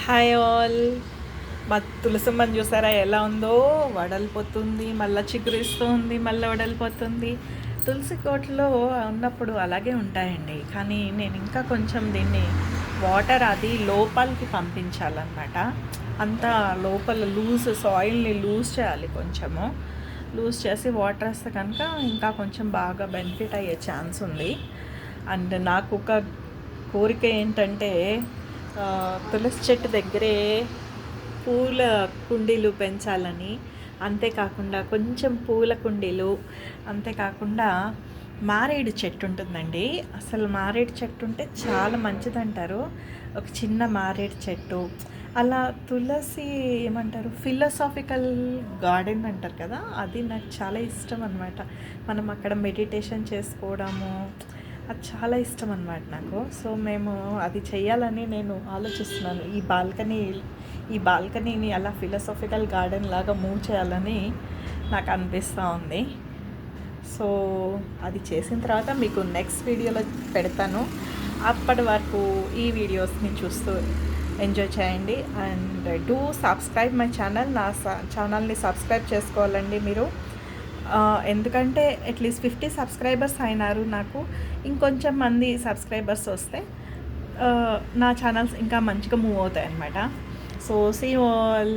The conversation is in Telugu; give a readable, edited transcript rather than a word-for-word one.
Hi all. మా తులసమ్మని చూసారా ఎలా ఉందో? వడలిపోతుంది, మళ్ళీ చిగురిస్తుంది, మళ్ళీ వడలిపోతుంది. తులసి కోటలో ఉన్నప్పుడు అలాగే ఉంటాయండి. కానీ నేను ఇంకా కొంచెం దీన్ని వాటర్ అది లోపలికి పంపించాలన్నమాట. అంతా లోపల సాయిల్ని లూజ్ చేయాలి. కొంచెము లూజ్ చేసి వాటర్ వేస్తే కనుక ఇంకా కొంచెం బాగా బెనిఫిట్ అయ్యే ఛాన్స్ ఉంది. అండ్ నాకు ఒక కోరిక ఏంటంటే తులసి చెట్టు దగ్గరే పూల కుండీలు పెంచాలని, అంతేకాకుండా కొంచెం పూల కుండీలు, అంతేకాకుండా మారేడు చెట్టు ఉంటుందండి. అసలు మారేడు చెట్టు ఉంటే చాలా మంచిదంటారు. ఒక చిన్న మారేడు చెట్టు అలా తులసి ఏమంటారు, ఫిలసాఫికల్ గార్డెన్ అంటారు కదా, అది నాకు చాలా ఇష్టం అనమాట. మనం అక్కడ మెడిటేషన్ చేసుకోవడము అది చాలా ఇష్టం అనమాట నాకు. సో మేము అది చేయాలని నేను ఆలోచిస్తున్నాను. ఈ బాల్కనీని అలా ఫిలసాఫికల్ గార్డెన్ లాగా మూవ్ చేయాలని నాకు అనిపిస్తూ ఉంది. సో అది చేసిన తర్వాత మీకు నెక్స్ట్ వీడియోలో పెడతాను. అప్పటి వరకు ఈ వీడియోస్ని చూస్తూ ఎంజాయ్ చేయండి. And do subscribe my channel. నా ఛానల్ని సబ్స్క్రైబ్ చేసుకోవాలండి మీరు. ఎందుకంటే అట్లీస్ట్ 50 సబ్స్క్రైబర్స్ అయినారు. నాకు ఇంకొంచెం మంది సబ్స్క్రైబర్స్ వస్తే నా ఛానల్స్ ఇంకా మంచిగా మూవ్ అవుతాయి అన్నమాట. So see you all.